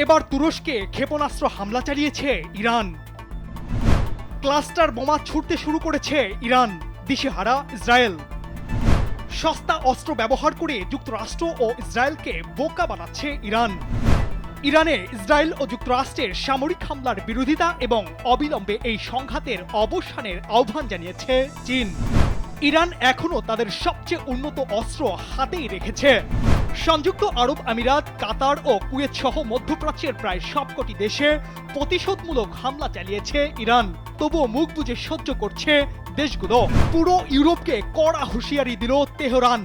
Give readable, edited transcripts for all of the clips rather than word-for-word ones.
এবার তুরস্কে ক্ষেপণাস্ত্র হামলা চালিয়েছে ইরান। ক্লাস্টার বোমা ছুড়তে শুরু করেছে ইরান, দিশেহারা ইসরায়েল। সস্তা অস্ত্র ব্যবহার করে যুক্তরাষ্ট্র ও ইসরায়েলকে বোকা বানাচ্ছে ইরান। ইরানে ইসরায়েল ও যুক্তরাষ্ট্রের সামরিক হামলার বিরোধিতা এবং অবিলম্বে এই সংঘাতের অবসানের আহ্বান জানিয়েছে চীন। ইরান এখনও তাদের সবচেয়ে উন্নত অস্ত্র হাতেই রেখেছে। সংযুক্ত আরব আমিরাত, কাতার ও কুয়েত সহ মধ্যপ্রাচ্যের প্রায় সবকটি দেশে প্রতিশোধমূলক হামলা চালিয়েছে ইরান। তবুও মুখ বুজে সহ্য করছে দেশগুলো। পুরো ইউরোপকে কড়া হুঁশিয়ারি দিল তেহরান।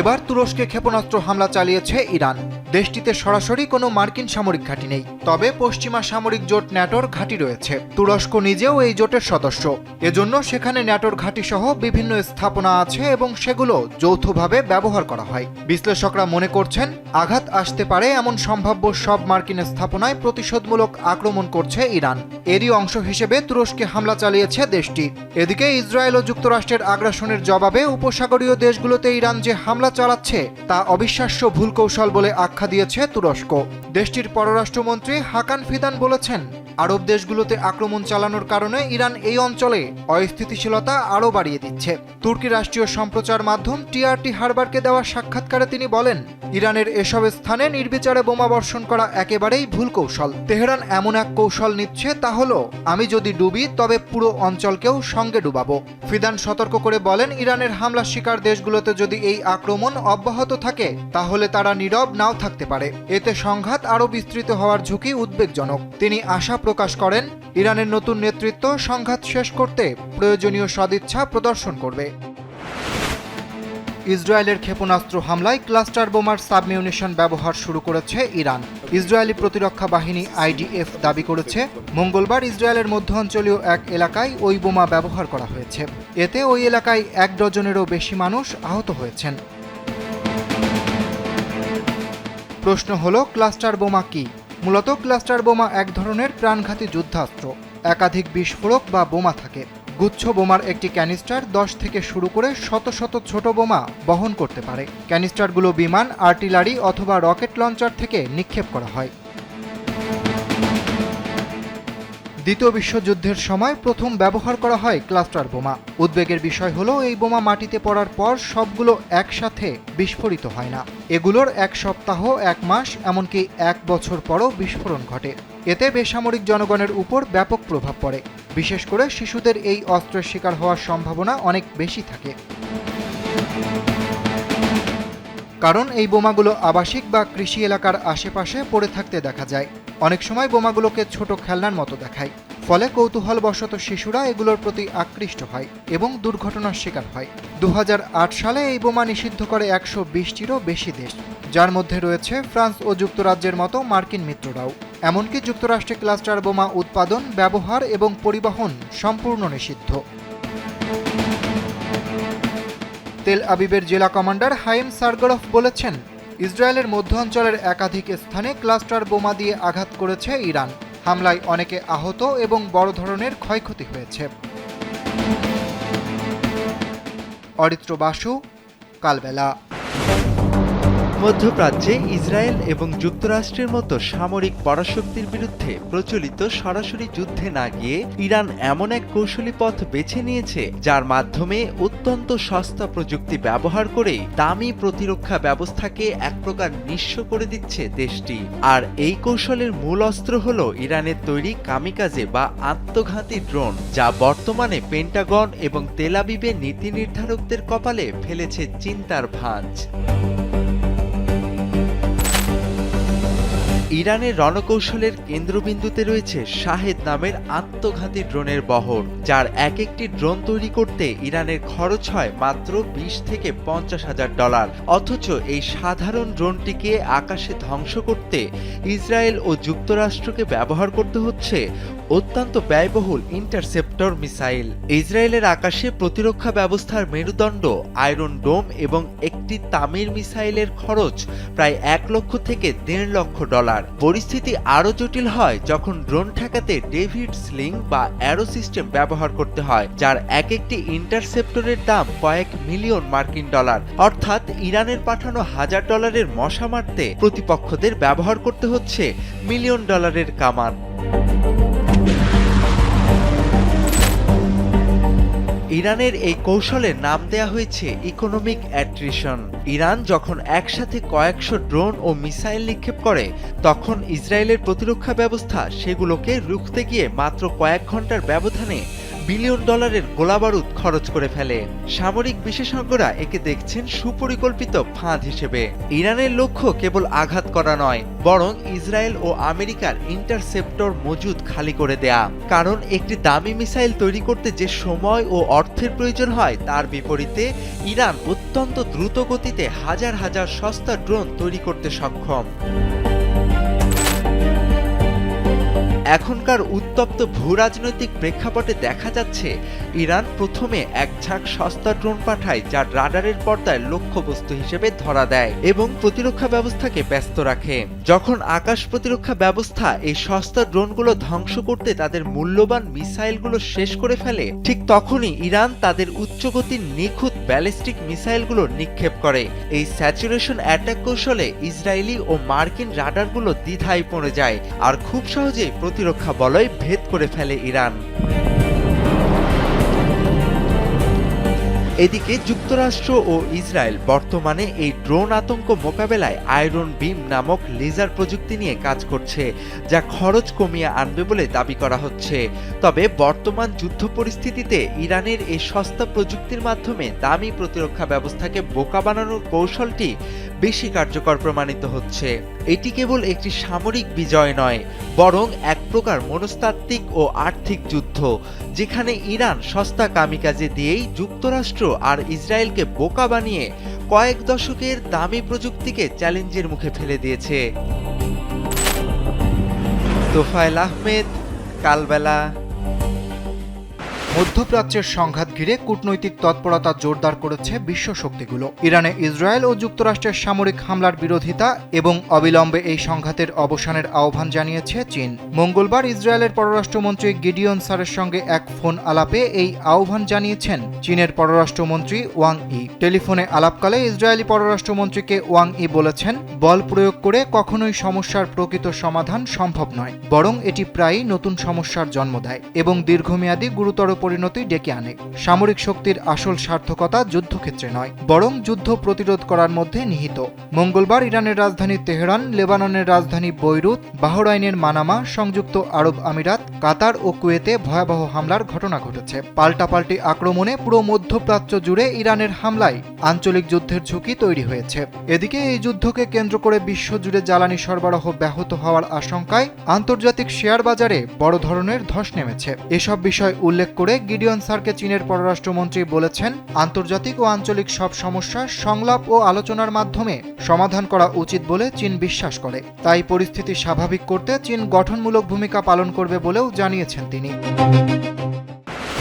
এবার তুরস্কে ক্ষেপণাস্ত্র হামলা চালিয়েছে ইরান। দেশটিতে সরাসরি কোনো মার্কিন সামরিক ঘাঁটি নেই, তবে পশ্চিমা সামরিক জোট ন্যাটোর ঘাঁটি রয়েছে। তুরস্ক নিজেও এই জোটের সদস্য, এজন্য সেখানে ন্যাটোর ঘাঁটি সহ বিভিন্ন স্থাপনা আছে এবং সেগুলো যৌথভাবে ব্যবহার করা হয়। বিশ্লেষকরা মনে করছেন, আঘাত আসতে পারে এমন সম্ভাব্য সব মার্কিন স্থাপনায় প্রতিশোধমূলক আক্রমণ করছে ইরান। এরই অংশ হিসেবে তুরস্কে হামলা চালিয়েছে দেশটি। এদিকে ইসরায়েল ও যুক্তরাষ্ট্রের আগ্রাসনের জবাবে উপসাগরীয় দেশগুলোতে ইরান যে হামলা চালাচ্ছে তা অবিশ্বাস্য ভুল কৌশল বলে আখ্যা দিয়েছে তুরস্ক। দেশটির পররাষ্ট্রমন্ত্রী হাকান ফিদান বলেছেন, আরব দেশগুলোতে আক্রমণ চালানোর কারণে ইরান এই অঞ্চলে অস্থিতিশীলতা আরও বাড়িয়ে দিচ্ছে। তুর্কি রাষ্ট্রীয় সম্প্রচার মাধ্যম টিআরটি হারবারকে দেওয়া সাক্ষাৎকারে তিনি বলেন, ইরানের এসব স্থানে নির্বিচারে বোমা বর্ষণ করা একেবারেই ভুল কৌশল। তেহরান এমন এক কৌশল নিচ্ছে, তা হলো আমি যদি ডুবি তবে পুরো অঞ্চলকেও সঙ্গে ডুবাবো। ফিদান সতর্ক করে বলেন, ইরানের হামলার শিকার দেশগুলোতে যদি এই আক্রমণ অব্যাহত থাকে তাহলে তারা নীরব নাও থাকতে পারে। এতে সংঘাত আরও বিস্তৃত হওয়ার ঝুঁকি উদ্বেগজনক। তিনি আশা প্রকাশ করেন, ইরানের নতুন নেতৃত্ব সংঘাত শেষ করতে প্রয়োজনীয় সদিচ্ছা প্রদর্শন করবে। ইসরায়েলের ক্ষেপণাস্ত্র হামলায় ক্লাস্টার বোমার সাবমিউনিশন ব্যবহার শুরু করেছে ইরান। ইসরায়েলি প্রতিরক্ষা বাহিনী আইডিএফ দাবি করেছে, মঙ্গলবার ইসরায়েলের মধ্যাঞ্চলীয় এক এলাকায় ওই বোমা ব্যবহার করা হয়েছে। এতে ওই এলাকায় 1 ডজনেরও বেশি মানুষ আহত হয়েছেন। প্রশ্ন হলো, ক্লাস্টার বোমা কি? মূলত ক্লাস্টার বোমা এক ধরনের প্রাণঘাতী যুদ্ধাস্ত্র। একাধিক বিস্ফোরক বা বোমা থাকে। গুচ্ছ বোমার একটি ক্যানিস্টার 10 থেকে শুরু করে শত শত ছোট বোমা বহন করতে পারে। ক্যানিস্টারগুলো বিমান, আর্টিলারি অথবা রকেট লঞ্চার থেকে নিক্ষেপ করা হয়। দ্বিতীয় বিশ্বযুদ্ধের সময় প্রথম ব্যবহার করা হয় ক্লাস্টার বোমা। উদ্বেগের বিষয় হলো, এই বোমা মাটিতে পড়ার পর সবগুলো একসাথে বিস্ফোরিত হয় না। এগুলোর 1 সপ্তাহ, 1 মাস, এমনকি 1 বছর পরও বিস্ফোরণ ঘটে। এতে বেসামরিক জনগণের উপর ব্যাপক প্রভাব পড়ে। বিশেষ করে শিশুদের এই অস্ত্রের শিকার হওয়ার সম্ভাবনা অনেক বেশি থাকে। কারণ এই বোমাগুলো আবাসিক বা কৃষি এলাকার আশেপাশে পড়ে থাকতে দেখা যায়। অনেক সময় বোমাগুলোকে ছোট খেলনার মতো দেখায়, ফলে কৌতূহলবশত শিশুরা এগুলোর প্রতি আকৃষ্ট হয় এবং দুর্ঘটনার শিকার হয়। 2008 সালে এই বোমা নিষিদ্ধ করে 120টিরও বেশি দেশ, যার মধ্যে রয়েছে ফ্রান্স ও যুক্তরাজ্যের মতো মার্কিন মিত্ররাও। এমনকি যুক্তরাষ্ট্রে ক্লাস্টার বোমা উৎপাদন, ব্যবহার এবং পরিবহন সম্পূর্ণ নিষিদ্ধ। তেল আবিবের জেলা কমান্ডার হাইম সারগরফ বলেছেন, ইসরায়েলের মধ্যাঞ্চলের একাধিক স্থানে ক্লাস্টার বোমা দিয়ে আঘাত করেছে ইরান। হামলায় অনেকে আহত এবং বড় ধরনের ক্ষয়ক্ষতি হয়েছে। অরিত্র বাসু, কালবেলা। মধ্যপ্রাচ্যে ইসরায়েল এবং যুক্তরাষ্ট্রের মতো সামরিক পরাশক্তির বিরুদ্ধে প্রচলিত সরাসরি যুদ্ধে না গিয়ে ইরান এমন এক কৌশলী পথ বেছে নিয়েছে, যার মাধ্যমে অত্যন্ত সস্তা প্রযুক্তি ব্যবহার করে দামি প্রতিরক্ষা ব্যবস্থাকে এক প্রকার নিঃস্ব করে দিচ্ছে দেশটি। আর এই কৌশলের মূল অস্ত্র হল ইরানের তৈরি কামিকাজে বা আত্মঘাতী ড্রোন, যা বর্তমানে পেন্টাগন এবং তেল আবিবের নীতি নির্ধারকদের কপালে ফেলেছে চিন্তার ভাঁজ। ইরানের রণকৌশলের কেন্দ্রবিন্দুতে রয়েছে শাহেদ নামের আত্মঘাতী ড্রোনের বহর, যার এক একটি ড্রোন তৈরি করতে ইরানের খরচ হয় মাত্র 20 থেকে 50 হাজার ডলার। অথচ এই সাধারণ ড্রোনটিকে আকাশে ধ্বংস করতে ইসরায়েল ও যুক্তরাষ্ট্রকে ব্যবহার করতে হচ্ছে অত্যন্ত ব্যয়বহুল ইন্টারসেপ্টর মিসাইল। ইসরায়েলের আকাশে প্রতিরক্ষা ব্যবস্থার মেরুদণ্ড আয়রন ডোম এবং একটি তামির মিসাইলের খরচ প্রায় 1 লক্ষ থেকে 1.5 লক্ষ ডলার, পরিস্থিতি আরও জটিল হয় যখন ড্রোন ঠেকাতে ডেভিড স্লিং বা অ্যারো সিস্টেম ব্যবহার করতে হয়, যার এক একটি ইন্টারসেপ্টরের দাম কয়েক মিলিয়ন মার্কিন ডলার। অর্থাৎ ইরানের পাঠানো $1000 মশা মারতে প্রতিপক্ষদের ব্যবহার করতে হচ্ছে মিলিয়ন ডলারের কামান। ইরানের এই কৌশলের নাম দেয়া হয়েছে ইকোনমিক অ্যাট্রিশন। ইরান যখন একসাথে কয়েকশো ড্রোন ও মিসাইল নিক্ষেপ করে, তখন ইসরায়েলের প্রতিরক্ষা ব্যবস্থা সেগুলোকে রুখতে গিয়ে মাত্র কয়েক ঘন্টার ব্যবধানে বিলিয়ন ডলারের গোলাবারুদ খরচ করে ফেলে। সামরিক বিশেষজ্ঞরা একে দেখছেন সুপরিকল্পিত ফাঁদ হিসেবে। ইরানের লক্ষ্য কেবল আঘাত করা নয়, বরং ইসরায়েল ও আমেরিকার ইন্টারসেপ্টর মজুদ খালি করে দেয়া। কারণ একটি দামি মিসাইল তৈরি করতে যে সময় ও অর্থের প্রয়োজন হয়, তার বিপরীতে ইরান অত্যন্ত দ্রুত গতিতে হাজার হাজার সস্তা ড্রোন তৈরি করতে সক্ষম। এখনকার উত্তপ্ত ভূরাজনৈতিক প্রেক্ষাপটে দেখা যাচ্ছে ইরান প্রথমে এক ঝাঁক সস্তা ড্রোন পাঠায়, যা রাডারের পর্দায় লক্ষ্যবস্তু হিসেবে ধরা দেয় এবং প্রতিরক্ষা ব্যবস্থাকে ব্যস্ত রাখে। যখন আকাশ প্রতিরক্ষা ব্যবস্থা এই সস্তা ড্রোনগুলো ধ্বংস করতে তাদের মূল্যবান মিসাইলগুলো শেষ করে ফেলে, ঠিক তখনই ইরান তাদের উচ্চগতির নিখুঁত ব্যালিস্টিক মিসাইলগুলো নিক্ষেপ করে। এই স্যাচুরেশন অ্যাটাক কৌশলে ইসরায়েলি ও মার্কিন রাডারগুলো দ্বিধায় পড়ে যায়, আর খুব সহজেই প্রতিরক্ষা বলয় ভেদ করে ফেলে ইরান। এদিকে যুক্তরাষ্ট্র ও ইসরায়েল বর্তমানে এই ড্রোন আতঙ্ক মোকাবেলায় আয়রন বিম নামক লেজার প্রযুক্তি নিয়ে কাজ করছে, যা খরচ কমিয়ে আনবে বলে দাবি করা হচ্ছে। তবে বর্তমান যুদ্ধ পরিস্থিতিতে ইরানের এই সস্তা প্রযুক্তির মাধ্যমে দামি প্রতিরক্ষা ব্যবস্থাকে বোকা বানানোর কৌশলটি বেশি কার্যকর প্রমাণিত হচ্ছে। এটি কেবল একটি সামরিক বিজয় নয়, বরং এক প্রকার মনস্তাত্ত্বিক ও আর্থিক যুদ্ধ, যেখানে ইরান সস্তা কামিকাজে দিয়েই যুক্তরাষ্ট্র আর ইসরায়েলকে বোকা বানিয়ে কয়েক দশকের দামি প্রযুক্তিকে চ্যালেঞ্জের মুখে ফেলে দিয়েছে। তোফায়েল আহমেদ, কালবেলা। মধ্যপ্রাচ্যের সংঘাত ঘিরে কূটনৈতিক তৎপরতা জোরদার করেছে বিশ্ব শক্তিগুলো। ইরানে ইসরায়েল ও যুক্তরাষ্ট্রের সামরিক হামলার বিরোধিতা এবং অবিলম্বে এই সংঘাতের অবসানের আহ্বান জানিয়েছে চীন। মঙ্গলবার ইসরায়েলের পররাষ্ট্রমন্ত্রী গিডিয়ন সারের সঙ্গে এক ফোন আলাপে এই আহ্বান জানিয়েছেন চীনের পররাষ্ট্রমন্ত্রী ওয়াং ই। টেলিফোনে আলাপকালে ইসরায়েলি পররাষ্ট্রমন্ত্রীকে ওয়াং ই বলেছেন, বল প্রয়োগ করে কখনোই সমস্যার প্রকৃত সমাধান সম্ভব নয়, বরং এটি প্রায়ই নতুন সমস্যার জন্ম দেয় এবং দীর্ঘমেয়াদী গুরুতর পরিণতি ডেকে আনে। সামরিক শক্তির আসল সার্থকতা যুদ্ধক্ষেত্রে নয়, বরং যুদ্ধ প্রতিরোধ করার মধ্যে নিহিত। মঙ্গলবার ইরানের রাজধানী তেহরান, লেবাননের রাজধানী বৈরুত, বাহরাইনের মানামা, সংযুক্ত আরব আমিরাত, কাতার ও কুয়েতে ভয়াবহ হামলার ঘটনা ঘটেছে। পাল্টাপাল্টি আক্রমণে পুরো মধ্যপ্রাচ্য জুড়ে ইরানের হামলায় আঞ্চলিক যুদ্ধের ঝুঁকি তৈরি হয়েছে। এদিকে এই যুদ্ধকে কেন্দ্র করে বিশ্বজুড়ে জ্বালানি সরবরাহ ব্যাহত হওয়ার আশঙ্কায় আন্তর্জাতিক শেয়ার বাজারে বড় ধরনের ধস নেমেছে। এসব বিষয় উল্লেখ করে গিডিয়ন সারকে চীনের পররাষ্ট্রমন্ত্রী বলেছেন, আন্তর্জাতিক ও আঞ্চলিক সব সমস্যা সংলাপ ও আলোচনার মাধ্যমে সমাধান করা উচিত বলে চীন বিশ্বাস করে। তাই পরিস্থিতি স্বাভাবিক করতে চীন গঠনমূলক ভূমিকা পালন করবে বলেও জানিয়েছেন তিনি।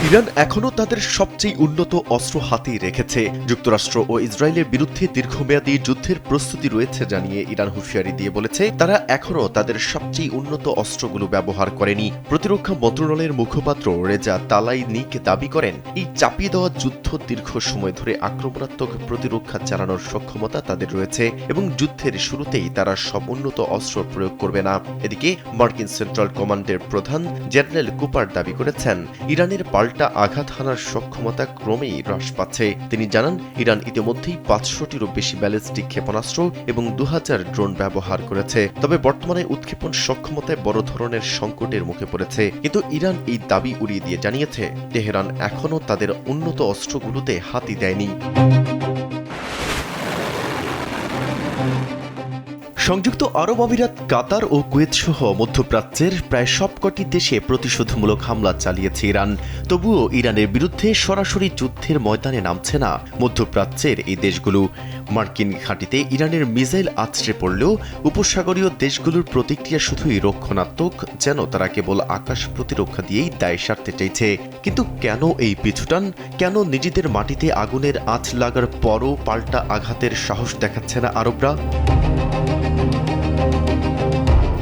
ইরান এখনও তাদের সবচেয়ে উন্নত অস্ত্র হাতেই রেখেছে। যুক্তরাষ্ট্র ও ইসরায়েলের বিরুদ্ধে দীর্ঘমেয়াদী যুদ্ধের প্রস্তুতি রয়েছে জানিয়ে ইরান হুঁশিয়ারি দিয়ে বলেছে, তারা এখনও তাদের সবচেয়ে উন্নত অস্ত্রগুলো ব্যবহার করেনি। প্রতিরক্ষা মন্ত্রণালয়ের মুখপাত্র রেজা তালাইনিক দাবি করেন, এই চাপিয়ে দেওয়া যুদ্ধ দীর্ঘ সময় ধরে আক্রমণাত্মক প্রতিরক্ষা চালানোর সক্ষমতা তাদের রয়েছে এবং যুদ্ধের শুরুতেই তারা সব উন্নত অস্ত্র প্রয়োগ করবে না। এদিকে মার্কিন সেন্ট্রাল কমান্ডের প্রধান জেনারেল কুপার দাবি করেছেন, ইরানের পাল্টা আঘাত হানার সক্ষমতা ক্রমেই হ্রাস পাচ্ছে। তিনি জানান, ইরান ইতিমধ্যেই 500টিরও বেশি ব্যালিস্টিক ক্ষেপণাস্ত্র এবং 2000 ড্রোন ব্যবহার করেছে। তবে বর্তমানে উৎক্ষেপণ সক্ষমতায় বড় ধরনের সংকটের মুখে পড়েছে। কিন্তু ইরান এই দাবি উড়িয়ে দিয়ে জানিয়েছে, তেহরান এখনও তাদের উন্নত অস্ত্রগুলোতে হাতই দেয়নি। সংযুক্ত আরব আমিরাত, কাতার ও কুয়েত সহ মধ্যপ্রাচ্যের প্রায় সবকটি দেশে প্রতিশোধমূলক হামলা চালিয়েছে ইরান। তবুও ইরানের বিরুদ্ধে সরাসরি যুদ্ধের ময়দানে নামছে না মধ্যপ্রাচ্যের এই দেশগুলো। মার্কিন ঘাঁটিতে ইরানের মিসাইল আছড়ে পড়লেও উপসাগরীয় দেশগুলোর প্রতিক্রিয়া শুধুই রক্ষণাত্মক, যেন তারা কেবল আকাশ প্রতিরক্ষা দিয়েই দায় সারতে চাইছে। কিন্তু কেন এই পিছুটান? কেন নিজেদের মাটিতে আগুনের আঁচ লাগার পরও পাল্টা আঘাতের সাহস দেখাচ্ছে না আরবরা?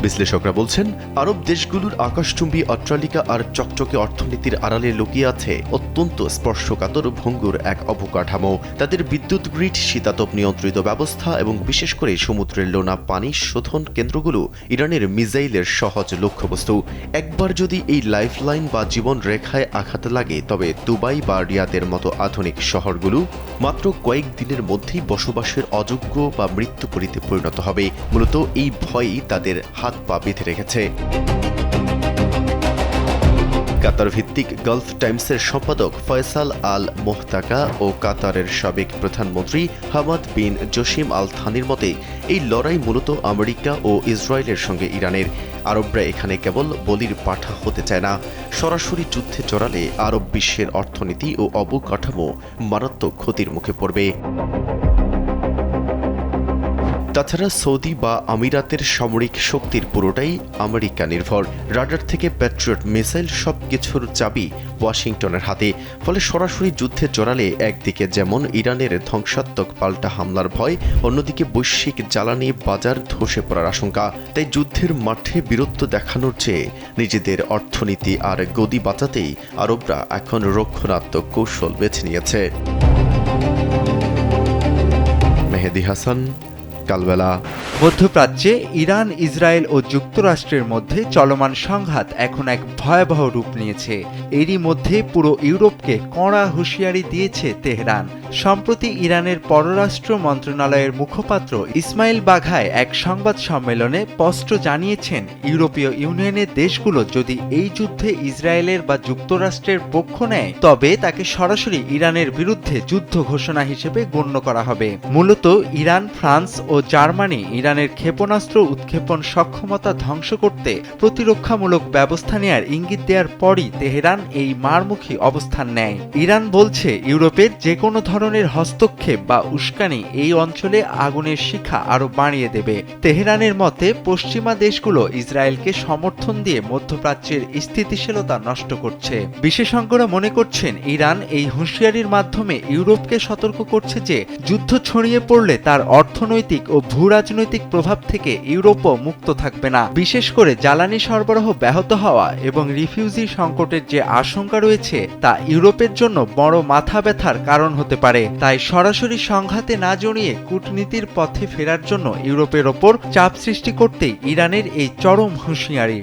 বিশ্লেষকরা বলছেন, আরব দেশগুলোর আকাশচুম্বী অট্টালিকা আর চকচকে অর্থনীতির আড়ালে লুকিয়ে আছে অত্যন্ত স্পর্শকাতর ভঙ্গুর এক অবকাঠামো। তাদের বিদ্যুৎ গ্রিড, শীতাতপ নিয়ন্ত্রিত ব্যবস্থা এবং বিশেষ করে সমুদ্রের লোনা পানি শোধন কেন্দ্রগুলো ইরানের মিসাইলের সহজ লক্ষ্যবস্তু। একবার যদি এই লাইফলাইন বা জীবন রেখায় আঘাত লাগে, তবে দুবাই বা রিয়াদের মতো আধুনিক শহরগুলো মাত্র কয়েক দিনের মধ্যেই বসবাসের অযোগ্য বা মৃত্যুপুরীতে পরিণত হবে। মূলত এই ভয়ই তাদের হাত পা বেঁধে রেখেছে। কাতার ভিত্তিক গালফ টাইমসের সম্পাদক ফয়সাল আল মোহতাকা ও কাতারের সাবেক প্রধানমন্ত্রী হামাদ বিন জসিম আল থানির মতে, এই লড়াই মূলত আমেরিকা ও ইসরায়েলের সঙ্গে ইরানের। আরবরা এখানে কেবল বলির পাঠা হতে চায় না, সরাসরি যুদ্ধে জড়ালে আরব বিশ্বের অর্থনীতি ও অবকাঠামো মারাত্মক ক্ষতির মুখে পড়বে। তাছাড়া সৌদি বা আমিরাতের সামরিক শক্তির পুরোটাই আমেরিকা নির্ভর। রাডার থেকে প্যাট্রিয়ট মিসাইল সবকিছুর চাবি ওয়াশিংটনের হাতে। ফলে সরাসরি যুদ্ধে জড়ালে একদিকে যেমন ইরানের ধ্বংসাত্মক পাল্টা হামলার ভয়, অন্যদিকে বৈশ্বিক জ্বালানি বাজার ধসে পড়ার আশঙ্কা। তাই যুদ্ধের মাঠে বীরত্ব দেখানোর চেয়ে নিজেদের অর্থনীতি আর গদি বাঁচাতেই আরবরা এখন রক্ষণাত্মক কৌশল বেছে নিয়েছে। মেহেদী হাসান, কালবেলা। মধ্যপ্রাচ্যে ইরান, ইসরায়েল ও যুক্তরাষ্ট্রের মধ্যে চলমান সংঘাত এখন এক ভয়াবহ রূপ নিয়েছে। এরই মধ্যে পুরো ইউরোপকে কড়া হুঁশিয়ারি দিয়েছে তেহরান। সম্প্রতি ইরানের পররাষ্ট্র মন্ত্রণালয়ের মুখপাত্র ইসমাইল বাঘাই এক সংবাদ সম্মেলনে স্পষ্ট জানিয়েছেন, ইউরোপীয় ইউনিয়নের দেশগুলো যদি এই যুদ্ধে ইসরায়েলের বা যুক্তরাষ্ট্রের পক্ষ নেয়, তবে তাকে সরাসরি ইরানের বিরুদ্ধে যুদ্ধ ঘোষণা হিসেবে গণ্য করা হবে। মূলত ইরান, ফ্রান্স ও জার্মানি ইরানের ক্ষেপণাস্ত্র উৎক্ষেপণ সক্ষমতা ধ্বংস করতে প্রতিরক্ষামূলক ব্যবস্থা নেয়ার ইঙ্গিত দেওয়ার পরই তেহরান এই মারমুখী অবস্থান নেয়। ইরান বলছে, ইউরোপের যে কোনো ধরনের হস্তক্ষেপ বা উস্কানি এই অঞ্চলে আগুনের শিখা আরো বাড়িয়ে দেবে। তেহরানের মতে, পশ্চিমা দেশগুলো ইসরায়েলকে সমর্থন দিয়ে মধ্যপ্রাচ্যের স্থিতিশীলতা নষ্ট করছে। বিশেষজ্ঞরা মনে করছেন, ইরান এই হুঁশিয়ারির মাধ্যমে ইউরোপকে সতর্ক করছে যে যুদ্ধ ছড়িয়ে পড়লে তার অর্থনৈতিক ও ভূরাজনৈতিক প্রভাব থেকে ইউরোপও মুক্ত থাকবে না। বিশেষ করে জ্বালানি সরবরাহ ব্যাহত হওয়া এবং রিফিউজি সংকটের যে আশঙ্কা রয়েছে, তা ইউরোপের জন্য বড় মাথা ব্যথার কারণ হতে পারে। তাই সরাসরি সংঘাতে না জড়িয়ে কূটনীতির পথে ফেরার জন্য ইউরোপের ওপর চাপ সৃষ্টি করতেই ইরানের এই চরম হুঁশিয়ারি।